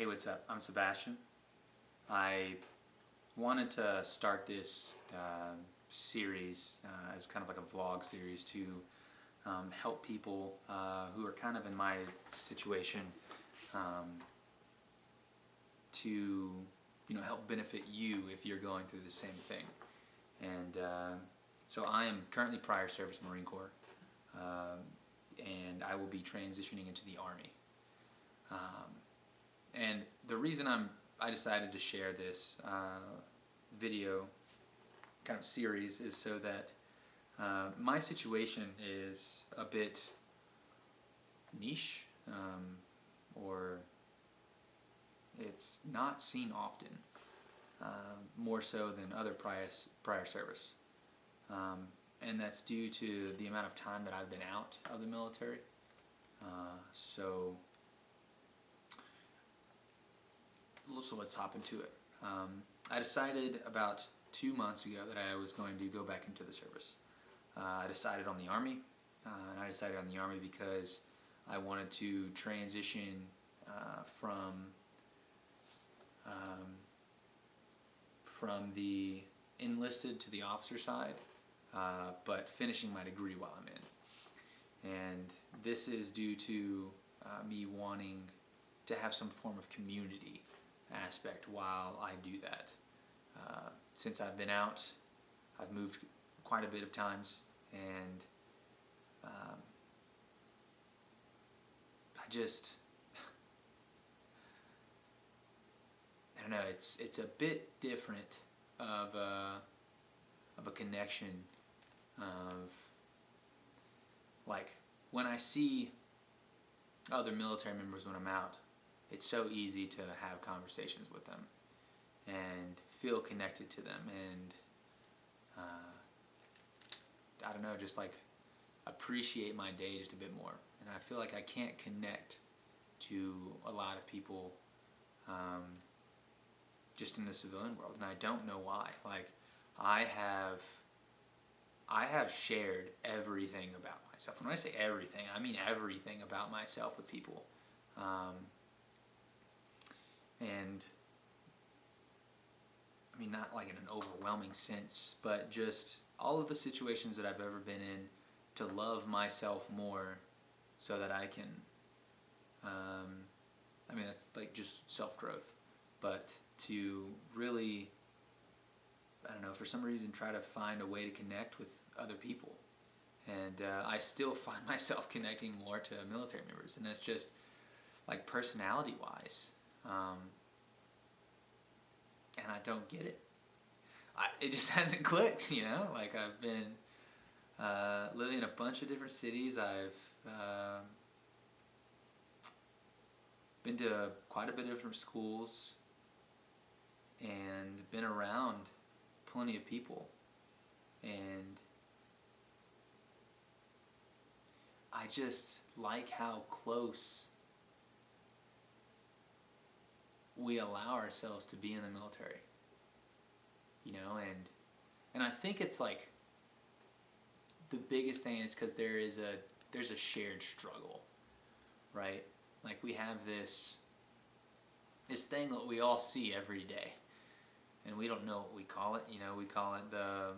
Hey, what's up? I'm Sebastian. I wanted to start this series as kind of like a vlog series to help people who are kind of in my situation to help benefit you if you're going through the same thing. And so I am currently prior service Marine Corps, and I will be transitioning into the Army. And the reason I decided to share this video kind of series is so that my situation is a bit niche, or it's not seen often, more so than other prior service. And that's due to the amount of time that I've been out of the military. So let's hop into it. I decided about 2 months ago that I was going to go back into the service. I decided on the Army, and I decided on the Army because I wanted to transition from the enlisted to the officer side, but finishing my degree while I'm in. And this is due to me wanting to have some form of community aspect while I do that. Since I've been out, I've moved quite a bit of times, and I don't know, it's a bit different of a connection of, like, when I see other military members when I'm out, it's so easy to have conversations with them and feel connected to them, and I don't know, just like appreciate my day just a bit more. And I feel like I can't connect to a lot of people just in the civilian world, and I don't know why. Like, I have shared everything about myself. When I say everything, I mean everything about myself with people. And I mean, not like in an overwhelming sense, but just all of the situations that I've ever been in, to love myself more so that I can, I mean, that's like just self-growth, but to really, I don't know, for some reason try to find a way to connect with other people. And I still find myself connecting more to military members, and that's just like personality-wise. And I don't get it. It just hasn't clicked, Like, I've been living in a bunch of different cities. I've been to quite a bit of different schools and been around plenty of people. And I just like how close we allow ourselves to be in the military, and I think it's like the biggest thing is because there's a shared struggle, right? Like, we have this thing that we all see every day, and we don't know what we call it. We call it the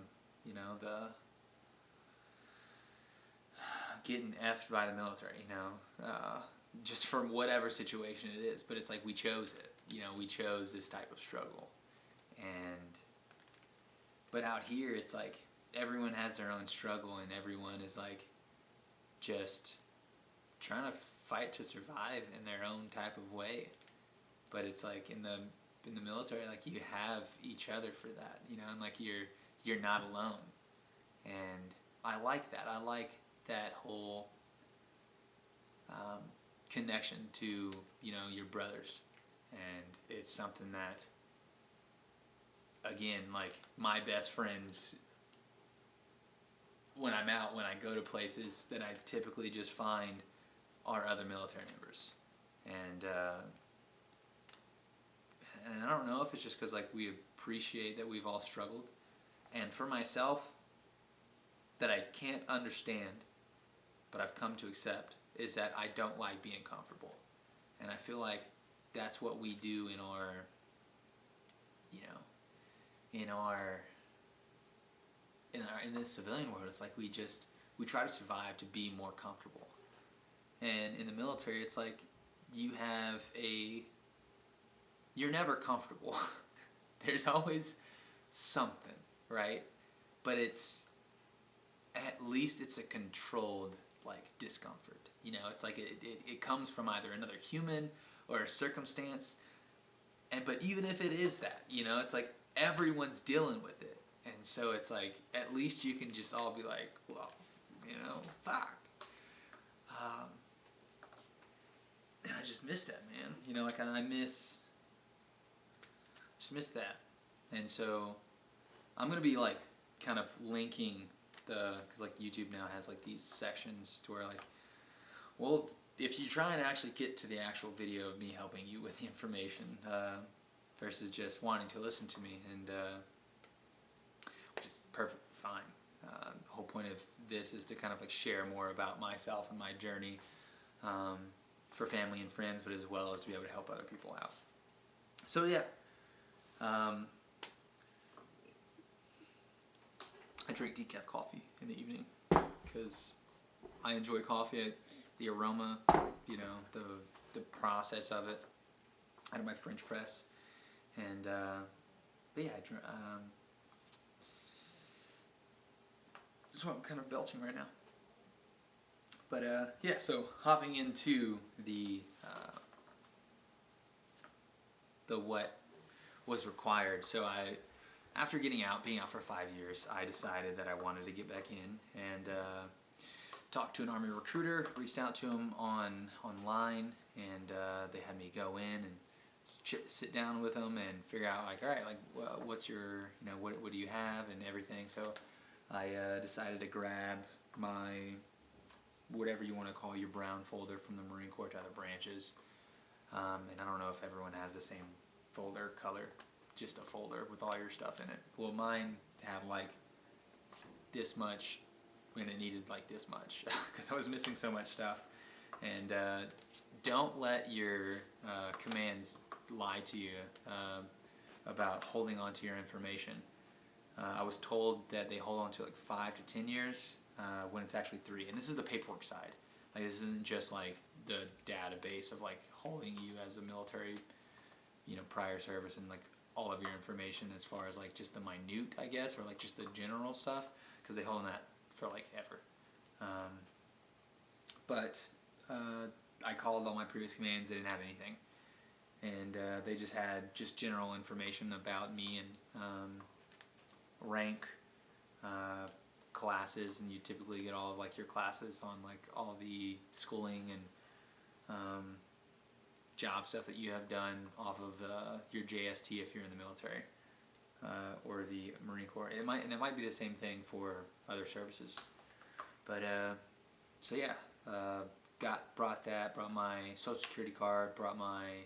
getting effed by the military, just from whatever situation it is. But it's like we chose it. We chose this type of struggle. But out here, it's like everyone has their own struggle, and everyone is like just trying to fight to survive in their own type of way. But it's like in the military, like, you have each other for that, and like you're not alone. And I like that. I like that whole connection to your brothers. And it's something that, again, like, my best friends, when I'm out, when I go to places, that I typically just find are other military members. And I don't know if it's just because, like, we appreciate that we've all struggled. And for myself, that I can't understand, but I've come to accept, is that I don't like being comfortable. And I feel like that's what we do in our, you know, in this civilian world. It's like we try to survive to be more comfortable. And in the military, it's like you're never comfortable. There's always something, right? But at least it's a controlled, like, discomfort. You know, it's like it comes from either another human or a circumstance. But even if it is that, you know, it's like everyone's dealing with it. And so it's like, at least you can just all be like, well, you know, fuck. And I just miss that, man. You know, like, just miss that. And so I'm going to be, like, kind of linking because, like, YouTube now has, like, these sections to where, like, well, if you try and actually get to the actual video of me helping you with the information versus just wanting to listen to me, and which is perfect, fine. The whole point of this is to kind of, like, share more about myself and my journey for family and friends, but as well as to be able to help other people out. So yeah, I drink decaf coffee in the evening because I enjoy coffee. The aroma, you know, the process of it out of my French press, and but yeah, this is what I'm kind of belching right now. But yeah, so hopping into the what was required. So after being out for 5 years, I decided that I wanted to get back in, and talked to an Army recruiter, reached out to him online, and they had me go in and sit down with them and figure out, like, all right, like, what's your, you know, what do you have and everything. So I decided to grab my, whatever you want to call your brown folder from the Marine Corps to other branches. And I don't know if everyone has the same folder color, just a folder with all your stuff in it. Well, mine had, like, this much when it needed, like, this much because I was missing so much stuff. And don't let your commands lie to you about holding on to your information. I was told that they hold on to, like, 5 to 10 years when it's actually 3. And this is the paperwork side. Like, this isn't just, like, the database of, like, holding you as a military, you know, prior service and, like, all of your information as far as, like, just the minute, I guess, or, like, just the general stuff, because they hold on that for, like, ever. But I called all my previous commands. They didn't have anything, and they just had just general information about me and rank, classes, and you typically get all of, like, your classes on, like, all the schooling and job stuff that you have done off of your JST if you're in the military or the Marine Corps. It might be the same thing for other services. But so yeah, brought my Social Security card, brought my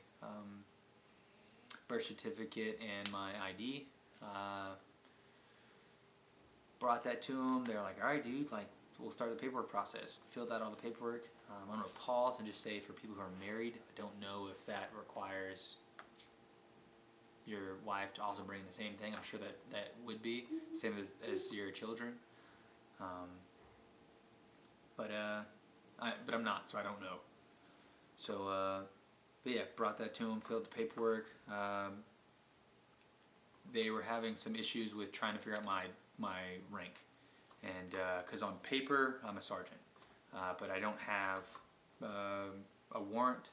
birth certificate and my ID. Brought that to them. They're like, all right, dude, like, we'll start the paperwork process. Filled out all the paperwork. I'm going to pause and just say, for people who are married, I don't know if that requires your wife to also bring the same thing. I'm sure that would be same as your children. But I'm not, so I don't know. So, but yeah, brought that to them, filled the paperwork. They were having some issues with trying to figure out my rank, and because on paper I'm a sergeant, but I don't have a warrant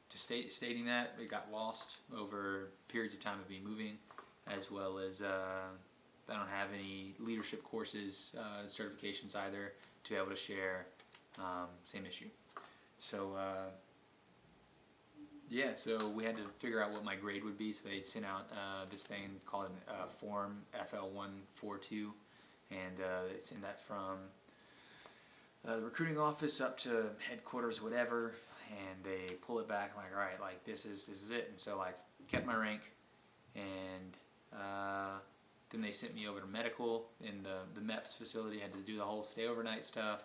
stating that. It got lost over periods of time of me moving, as well as I don't have any leadership courses, certifications either to be able to share. Same issue. So yeah, so we had to figure out what my grade would be. So they sent out this thing called Form FL142, and they send that from the recruiting office up to headquarters, whatever, and they pull it back. I'm like, all right, like, this is it. And so, like, kept my rank, and then they sent me over to medical in the MEPS facility. Had to do the whole stay overnight stuff.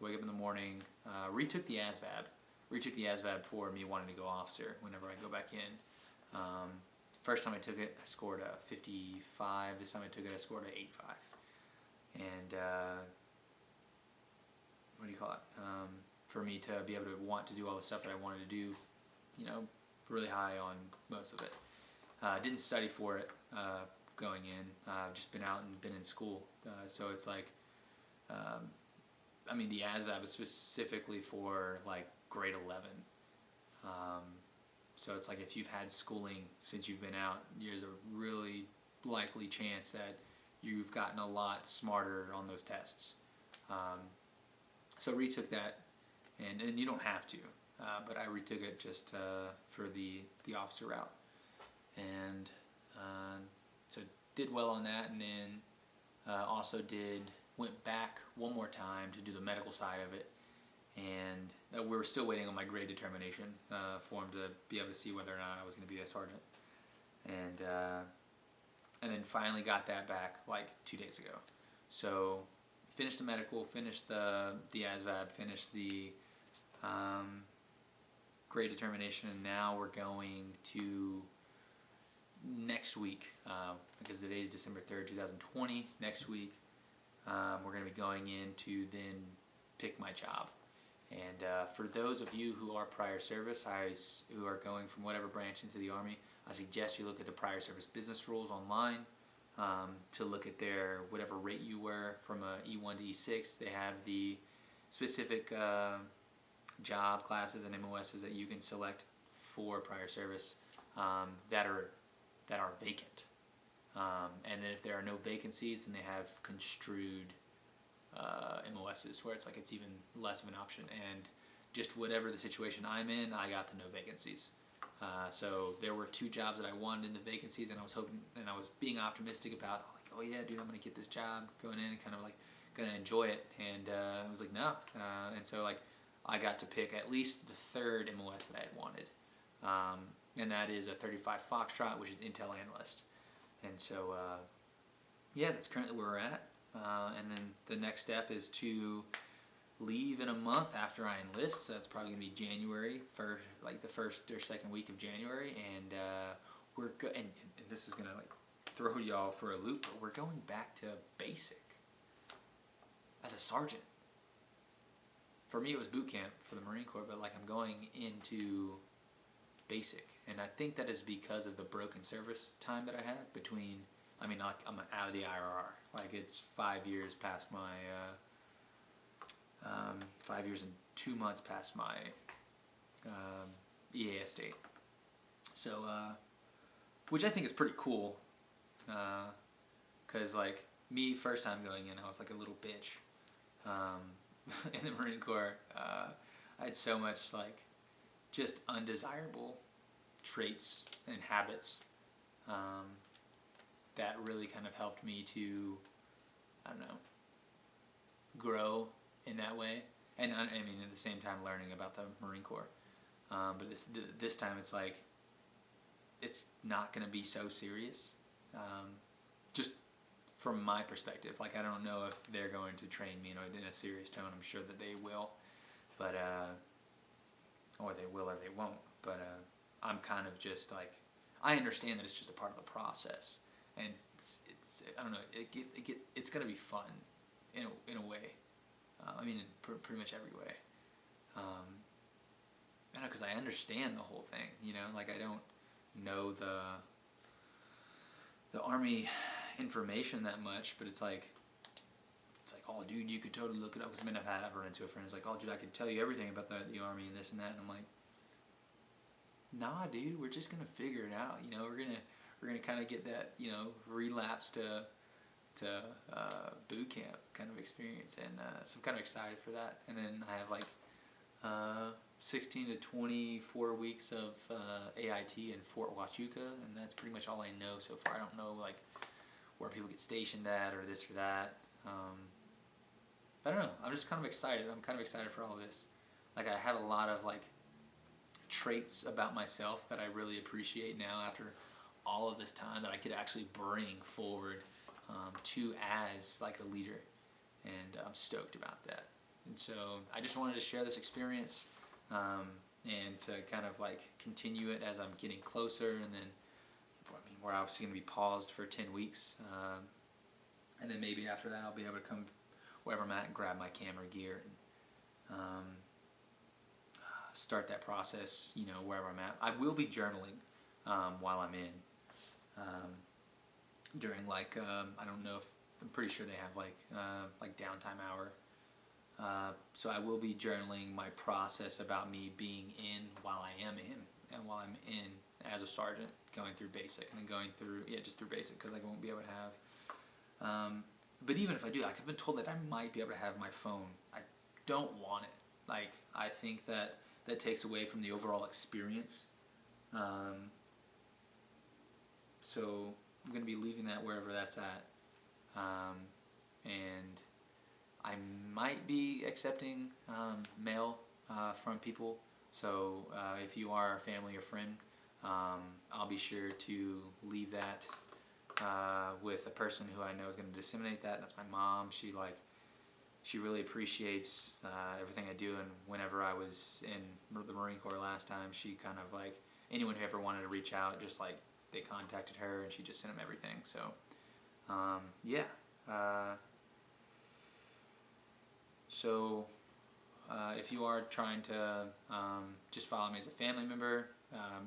Wake up in the morning, retook the ASVAB, retook the ASVAB for me wanting to go officer whenever I go back in. First time I took it, I scored a 55. This time I took it, I scored a 85. And what do you call it? For me to be able to want to do all the stuff that I wanted to do, you know, really high on most of it. Didn't study for it going in. I've just been out and been in school. So it's like, I mean, the ASVAB is specifically for like grade 11. So it's like if you've had schooling since you've been out, there's a really likely chance that you've gotten a lot smarter on those tests. So retook that, and you don't have to, but I retook it just for the officer route. And so did well on that, and then also went back one more time to do the medical side of it. And we were still waiting on my grade determination form to be able to see whether or not I was going to be a sergeant. And then finally got that back like 2 days ago. So finished the medical, finished the ASVAB, finished the grade determination, and now we're going to next week, because the day is December 3rd, 2020. Next week, we're going to be going in to then pick my job. And for those of you who are prior service, who are going from whatever branch into the Army, I suggest you look at the prior service business rules online to look at their whatever rate you were from a E1 to E6. They have the specific job classes and MOSs that you can select for prior service that are vacant. And then if there are no vacancies, then they have construed MOSs where it's like it's even less of an option. And just whatever the situation I'm in, I got the no vacancies. So there were 2 jobs that I wanted in the vacancies, and I was hoping, and I was being optimistic about, like, oh yeah, dude, I'm gonna get this job, going in and kind of like gonna enjoy it. And I was like, no. And so like I got to pick at least the 3rd MOS that I had wanted, and that is a 35 Foxtrot, which is Intel Analyst. And so yeah, that's currently where we're at. And then the next step is to leave in a month after I enlist. So that's probably gonna be January, for like the 1st or 2nd week of January, and and this is gonna like throw y'all for a loop, but we're going back to basic as a sergeant. For me, it was boot camp for the Marine Corps, but like I'm going into basic, and I think that is because of the broken service time that I had between. I mean, like I'm out of the IRR. Like it's 5 years past my. 5 years and 2 months past my EAS date. So, which I think is pretty cool, because like me, first time going in, I was like a little bitch in the Marine Corps. I had so much like just undesirable traits and habits that really kind of helped me to, I don't know, grow in that way, and I mean at the same time learning about the Marine Corps. But this time it's like it's not going to be so serious. Just from my perspective, like I don't know if they're going to train me in a serious tone. I'm sure that they will, but or they will or they won't. But I'm kind of just like I understand that it's just a part of the process, and it's I don't know. It's going to be fun in a way. I mean, in pretty much every way. I don't know, because I understand the whole thing, you know? Like, I don't know the Army information that much, but it's like, oh, dude, you could totally look it up. Because I've run into a friend who's like, oh, dude, I could tell you everything about the Army and this and that. And I'm like, nah, dude, we're just going to figure it out. You know, we're gonna kind of get that, you know, relapse to boot camp kind of experience, and so I'm kind of excited for that. And then I have like 16 to 24 weeks of AIT in Fort Huachuca, and that's pretty much all I know so far. I don't know like where people get stationed at or this or that. I don't know. I'm just kind of excited. I'm kind of excited for all this. Like I have a lot of like traits about myself that I really appreciate now after all of this time that I could actually bring forward to as like a leader, and I'm stoked about that. And so I just wanted to share this experience. and to kind of like continue it as I'm getting closer, and then we're obviously going to be paused for 10 weeks, and then maybe after that I'll be able to come wherever I'm at and grab my camera gear and start that process, wherever I'm at. I will be journaling while I'm in. During I don't know if, I'm pretty sure they have like downtime hour. So I will be journaling my process about me being in while I am in, and while I'm in as a sergeant, going through basic, and then going through, just through basic, because I won't be able to have, but even if I do, like, I've been told that I might be able to have my phone. I don't want it. Like, I think that takes away from the overall experience. So I'm going to be leaving that wherever that's at. And I might be accepting mail from people. So if you are a family or friend, I'll be sure to leave that with a person who I know is going to disseminate that. That's my mom. She really appreciates everything I do, and whenever I was in the Marine Corps last time, she kind of like, anyone who ever wanted to reach out, just like they contacted her and she just sent them everything. So if you are trying to just follow me as a family member,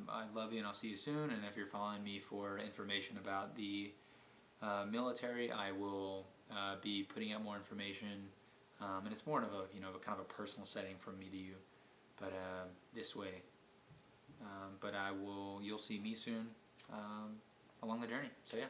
I love you and I'll see you soon. And if you're following me for information about the military, I will be putting out more information, and it's more of a kind of a personal setting from me to you, but this way. But you'll see me soon along the journey. So yeah.